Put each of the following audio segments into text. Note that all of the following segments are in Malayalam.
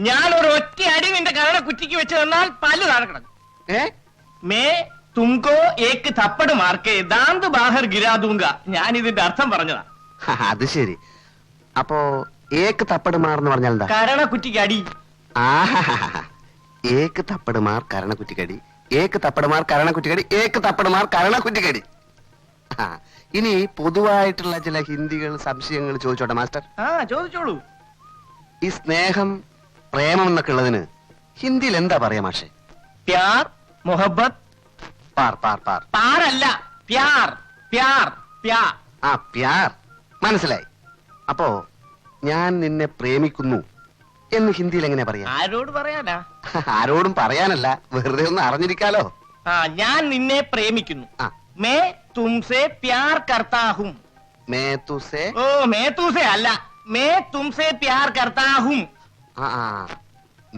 ഞാൻ ഒരു ഒറ്റ അടി നിന്റെ കരട കുറ്റിക്ക് വെച്ച് തന്നാൽ പല്ല് താഴെ കിടക്കും. മേ തുംകോ ഏക്ക് തപ്പട് മാർക്കേ ദാന്ത് ബാഹർ ഗിരാദൂങ്ക. ഞാൻ ഇതിന്റെ അർത്ഥം പറഞ്ഞതാ. അത് ശരി. അപ്പോ ഏക്ക് തപ്പട് മാർ എന്ന് പറഞ്ഞാൽ എന്താ? കരണ കുറ്റിക്ക് അടി. ഏക്ക് തപ്പട് മാർ കരണ കുറ്റിക്കടി, ഏക്ക് തപ്പട് മാർ കരണ കുറ്റിക്കടി, ഏക്ക് തപ്പട് മാർ കരണ കുറ്റിക്കടി. ഇനി പൊതുവായിട്ടുള്ള ചില ഹിന്ദികൾ സംശയങ്ങൾ ചോദിച്ചോട്ടെ മാസ്റ്റർ? ചോദിച്ചോളൂ. ഈ സ്നേഹം, പ്രേമം എന്നൊക്കെ ഉള്ളതിന് ഹിന്ദിയിൽ എന്താ പറയാ മാഷെ? പ്യാർ, മൊഹബത്ത്. പാർ പാർ പാർ. പാറല്ല, പ്യാർ പ്യാർ പ്യാർ. പ്യാർ മനസ്സിലായി. അപ്പോ ഞാൻ നിന്നെ പ്രേമിക്കുന്നു എന്ന് ഹിന്ദിയിൽ എങ്ങനെയാ പറയാ? ആരോട് പറയാനാ? ആരോടും പറയാനല്ല, വെറുതെ ഒന്ന് അറിഞ്ഞിരിക്കാലോ. ഞാൻ നിന്നെ പ്രേമിക്കുന്നു. മേ തുംസേ പ്യാർ കർത്താ ഹൂം. മേ തുസേ? ഓ, മേ തുസേ അല്ല, മേ തുംസേ പ്യാർ കർത്താ ഹൂം.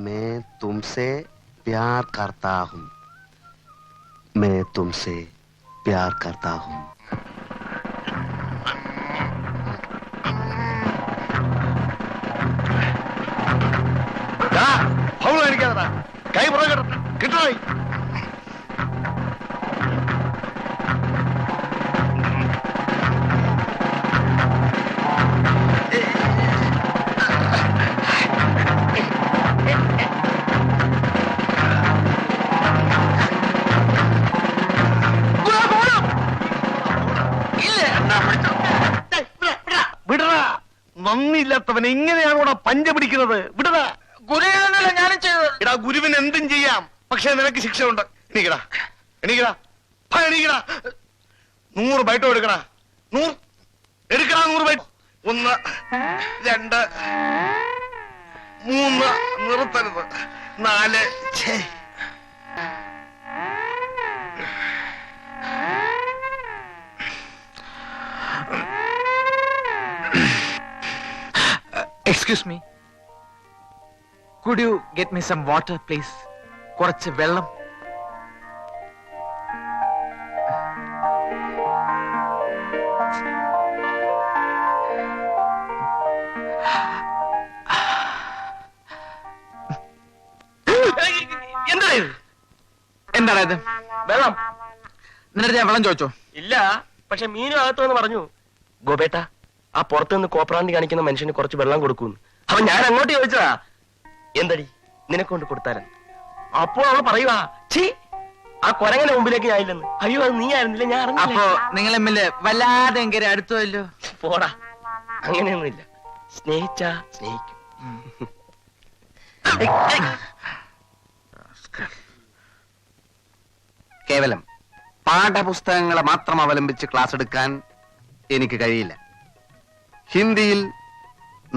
मैं तुमसे प्यार करता हूँ, मैं तुमसे प्यार करता हूँ. കൈ പുറകെ കിട്ടോ? നന്ദിയില്ലാത്തവൻ എങ്ങനെയാണോടാ പഞ്ച പിടിക്കുന്നത്? വിടടാ. ഗുരുവിനല്ല ഞാനും ചെയ്തത്. എടാ, ഗുരുവിന് എന്തും ചെയ്യാം, പക്ഷെ നിനക്ക് ശിക്ഷ ഉണ്ട്. എണീക്കടാ, എണീക്കടാ, എണീക്കടാ. 100 ബൈറ്റോ എടുക്കടാ. 100 എടുക്കടാ, 100 ബൈറ്റ്. 1 2 3 നിർത്തരുത്. 4 Excuse me. Could you get me some water, please? കുറച്ച് വെള്ളം. എന്താണ് ഇത്? വെള്ളം. നിന്റെ ഞാൻ വെള്ളം ചോദിച്ചോ? ഇല്ല, പക്ഷെ മീനും അകത്തുവെന്ന് പറഞ്ഞു. ഗോപേട്ട, ആ പുറത്തു നിന്ന് കോപ്രാന്തി കാണിക്കുന്ന മനുഷ്യന് കുറച്ച് വെള്ളം കൊടുക്കൂന്ന്. അവൻ ഞാൻ അങ്ങോട്ട് ചോദിച്ചതാ. എന്തടി നിനക്കൊണ്ട് കൊടുത്താലും? അപ്പോൾ അവൾ പറയുവാ, ഛീ, ആ കൊരങ്ങനെ മുമ്പിലേക്ക് ഞാനില്ലെന്ന്. അയ്യോ, അത് നീ ആയിരുന്നില്ല, ഞാൻ അറിഞ്ഞില്ല. അപ്പോ നിങ്ങൾ തമ്മില് വല്ലാതെ എങ്കിൽ അടുത്തല്ലോ. പോടാ, അങ്ങനെയൊന്നുമില്ല. സ്നേഹിച്ചാ സ്നേഹിക്കും. കേവലം പാഠപുസ്തകങ്ങളെ മാത്രം അവലംബിച്ച് ക്ലാസ് എടുക്കാൻ എനിക്ക് കഴിയില്ല. ഹിന്ദിയിൽ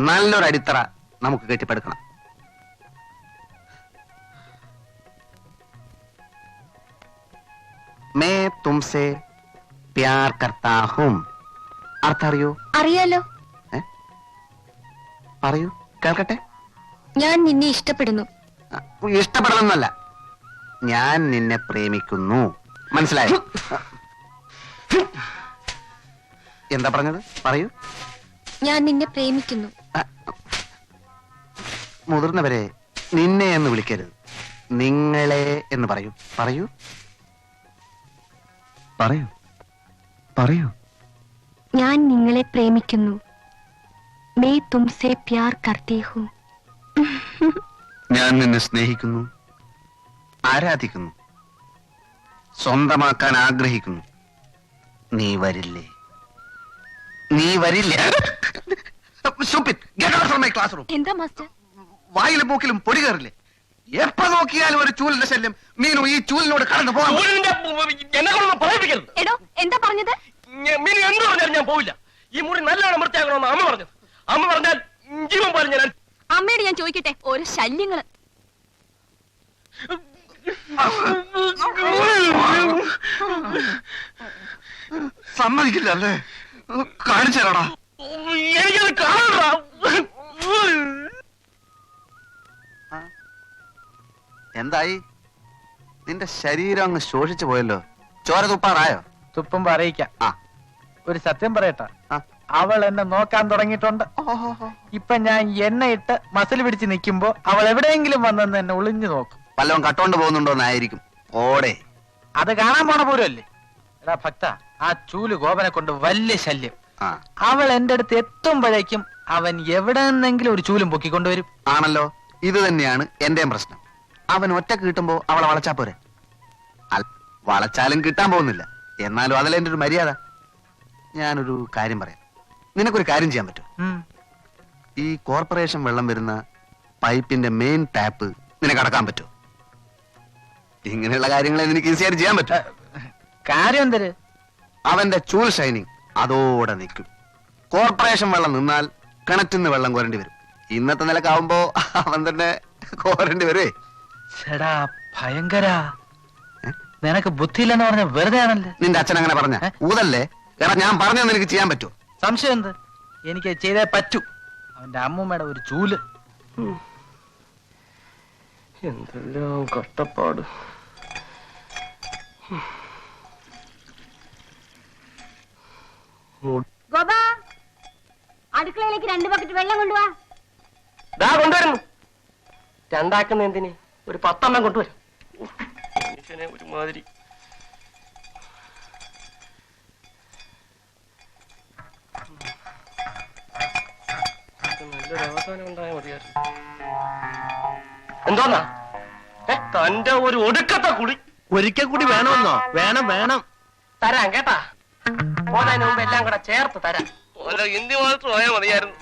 നല്ലൊരു അടിത്തറ നമുക്ക് കെട്ടിപ്പടുക്കണം. मैं तुमसे प्यार करता हूँ. അർത്ഥം അറിയോ? അറിയാലോ. പറയൂ, കേൾക്കട്ടെ. ഞാൻ നിന്നെ ഇഷ്ടപ്പെടുന്നു. ഇഷ്ടപ്പെടണമെന്നല്ല, ഞാൻ നിന്നെ പ്രേമിക്കുന്നു. മനസ്സിലായോ? എന്താ പറഞ്ഞത്? പറയൂ. ഞാൻ നിന്നെ പ്രേമിക്കുന്നു. മുതിർന്നവരെ നിന്നെ എന്ന് വിളിക്കരുത്, നിങ്ങളെ എന്ന് പറയൂ. പറയൂ, പറയൂ, പറയൂ. ഞാൻ നിങ്ങളെ പ്രേമിക്കുന്നു. मैं तुमसे प्यार करती हूँ. ഞാൻ നിന്നെ സ്നേഹിക്കുന്നു, ആരാധിക്കുന്നു, സ്വന്തമാക്കാൻ ആഗ്രഹിക്കുന്നു. നീ വരില്ലേ? നീ വരില്ല. എന്താ മാസ്റ്റർ? വായിലും മൂക്കിലും പൊടി കയറില്ലേ? എപ്പോ നോക്കിയാലും ഒരു ചൂലിന്റെ ശല്യം. മീനു, ഈ ചൂലിനോട് കടന്നു പോകാൻ. എടോ, എന്താ പറഞ്ഞത്? മീനു എന്ത് പറഞ്ഞാലും ഞാൻ പോവില്ല. ഈ മുറി നല്ലോണം വൃത്തിയാക്കണമെന്ന് അമ്മ പറഞ്ഞു. അമ്മ പറഞ്ഞാൽ ജീവൻ പറഞ്ഞു ഞാൻ. അമ്മയോട് ഞാൻ ചോദിക്കട്ടെ, ഓരോ ശല്യങ്ങള്. സമ്മതിക്കില്ല അല്ലേ? കാണിച്ചേരാടാ. എനിക്കത് കാണണ്ട. എന്തായി? നിന്റെ ശരീരം അങ്ങ് ശോഷിച്ചു പോയല്ലോ. ചോര തുപ്പാറായോ? തുപ്പുമ്പോ അറിയിക്കാം. ഒരു സത്യം പറയട്ടാ, അവൾ എന്നെ നോക്കാൻ തുടങ്ങിയിട്ടുണ്ട്. ഇപ്പൊ ഞാൻ എണ്ണയിട്ട് മസിൽ പിടിച്ച് നിൽക്കുമ്പോ അവൾ എവിടെയെങ്കിലും വന്നെന്ന് എന്നെ ഒളിഞ്ഞു നോക്കും. വല്ലതും കട്ടോണ്ട് പോകുന്നുണ്ടോന്നായിരിക്കും. ഓടെ അത് കാണാൻ പോണ പോലുമല്ലേ. എടാ ഭക്ത, ആ ചൂല് ഗോപനെ കൊണ്ട് വലിയ ശല്യം. ആ അവൾ എന്റെ അടുത്ത് എത്തുമ്പോഴേക്കും അവൻ എവിടെ നിന്നെങ്കിലും ഒരു ചൂലും പൊക്കിക്കൊണ്ടുവരും. ആണല്ലോ, ഇത് തന്നെയാണ് എന്റെയും പ്രശ്നം. അവൻ ഒറ്റ കിട്ടുമ്പോ അവളെ വളച്ചാ പോരെ. വളച്ചാലും കിട്ടാൻ പോകുന്നില്ല. എന്നാലും അതല്ല എന്റെ ഒരു മര്യാദ. ഞാനൊരു കാര്യം പറയാം. നിനക്കൊരു കാര്യം ചെയ്യാൻ പറ്റും. ഈ കോർപ്പറേഷൻ വെള്ളം വരുന്ന പൈപ്പിന്റെ മെയിൻ ടാപ്പ് നിനക്ക് അടക്കാൻ പറ്റുമോ? ഇങ്ങനെയുള്ള കാര്യങ്ങളെ നിനക്ക് ഈസിയായിട്ട് ചെയ്യാൻ പറ്റും. കാര്യം എന്തര്? അവന്റെ ചൂൽ ഷൈനിങ് അതോടെ നിൽക്കും. കോർപ്പറേഷൻ വെള്ളം നിന്നാൽ കിണറ്റിന്ന് വെള്ളം കോരേണ്ടി വരും. ഇന്നത്തെ നിലക്കാവുമ്പോ അവൻ തന്നെ കോരേണ്ടി വരുവേ. ചേടാ ഭയങ്കര, നിനക്ക് ബുദ്ധിയില്ലെന്ന് പറഞ്ഞ വെറുതെ ആണല്ലേ. നിന്റെ അച്ഛൻ അങ്ങനെ പറഞ്ഞ ഊതല്ലേ? എടാ ഞാൻ പറഞ്ഞത് നിനക്ക് ചെയ്യാൻ പറ്റുമോ? സംശയം എന്ത്? എനിക്ക് ചെയ്തേ പറ്റൂ. അവന്റെ അമ്മൂമ്മയുടെ ഒരു ചൂല്. എന്തെല്ലാം കഷ്ടപ്പാട്. ഗോപാ, അടുക്കളയിലേക്ക് 2 ബക്കറ്റ് വെള്ളം കൊണ്ടുവാ. ദാ കൊണ്ടുവരുന്നു. രണ്ടാക്കുന്ന എന്തിന്? ഒരു 10 എണ്ണം കൊണ്ടുവരും. മനുഷ്യനെ ഒരുമാതിരി. നല്ലൊരു അവസാനം ഉണ്ടായാൽ മതിയായിരുന്നു. എന്തോന്നാ തന്റെ ഒരു ഒടുക്കത്തെ കുടി? ഒരിക്കൽ കൂടി വേണമെന്നോ? വേണം വേണം. തരാം കേട്ടാ. പോന്നതിന് മുമ്പ് എല്ലാം കൂടെ ചേർത്ത് തരാം. ഓരോ ഹിന്ദി മാത്രം പോയാൽ മതിയായിരുന്നു.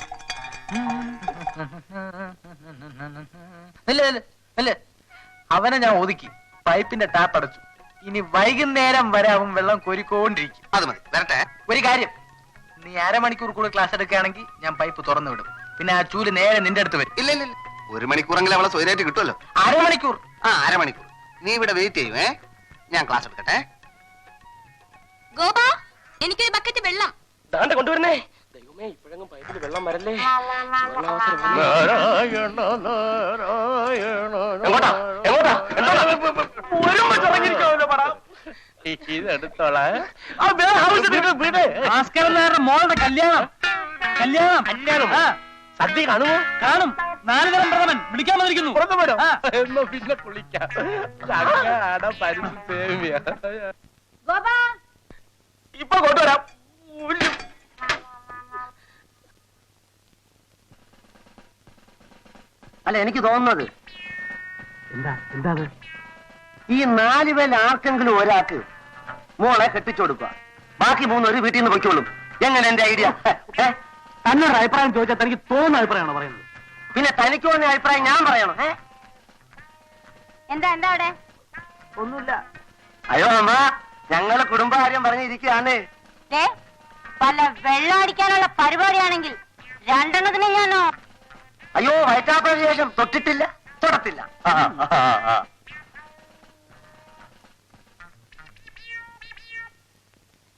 അല്ലേ അവനെ ഞാൻ ഒതുക്കി പൈപ്പിന്റെ ടാപ്പ് അടച്ചു. ഇനി വൈകുന്നേരം വരെ അവൻ വെള്ളം കോരിക്കൊണ്ടിരിക്കും. അത് മതി, വരട്ടെ. ഒരു കാര്യം, നീ അരമണിക്കൂർ കൂടെ ക്ലാസ് എടുക്കുകയാണെങ്കിൽ ഞാൻ പൈപ്പ് തുറന്നു വിടും. പിന്നെ ആ ചൂല് നേരെ നിന്റെ അടുത്ത് വരും. ഇല്ല ഇല്ല ഇല്ല, 1 മണിക്കൂറെങ്കിലും അവളെ സ്വൈരായിട്ട് കിട്ടുമല്ലോ. അരമണിക്കൂർ. ആ, അരമണിക്കൂർ. നീ ഇവിടെ വെയിറ്റ് ചെയ്യുവേ. ഞാൻ ക്ലാസ് എടുക്കട്ടെ. ഗോപാ, എനിക്കൊരു ബക്കറ്റ് വെള്ളം. ദാണ്ടെ കൊണ്ടുവരുന്നേ. ദൈവമേ, ഇപ്പോഴെങ്ങും പൈപ്പിൽ വെള്ളം വരല്ലേ. എങ്ങോട്ടാ എങ്ങോട്ടാ? മോളുടെ കല്യാണം. കല്യാണം കല്യാണം സദ്യ കാണുമോ? കാണും. 4 തരം പ്രഥമൻ വിളിക്കാൻ വന്നിരിക്കുന്നു. എന്നോ പിന്നെ കുളിക്കാം. ഗോപാ, ഇപ്പൊ കൊണ്ടുവരാം. അല്ല, എനിക്ക് തോന്നുന്നത് എന്താ ഈ 4 പേരിൽ ആർക്കെങ്കിലും ഒരാൾക്ക് മോളെ കെട്ടിച്ചു കൊടുക്കുക, ബാക്കി 3 പേര് വീട്ടിൽ നിന്ന് പൊയ്ക്കോളും. എങ്ങനെ എന്റെ ഐഡിയ? തന്നൊരു അഭിപ്രായം ചോദിച്ചാൽ തനിക്ക് തോന്നുന്ന അഭിപ്രായമാണോ പറയുന്നത്? പിന്നെ തനിക്ക് തോന്നിയ അഭിപ്രായം ഞാൻ പറയണോ? എന്താ എന്താ അവിടെ? ഒന്നുമില്ല. അയ്യോ അമ്മ, ഞങ്ങള് കുടുംബകാര്യം പറഞ്ഞിരിക്കുകയാണ്. വല്ല വെള്ളം അടിക്കാനുള്ള പരിപാടിയാണെങ്കിൽ 2 ഞാനോ. അയ്യോ, വയറ്റാപ്പതിന് ശേഷം തൊട്ടിട്ടില്ല, തൊടത്തില്ല.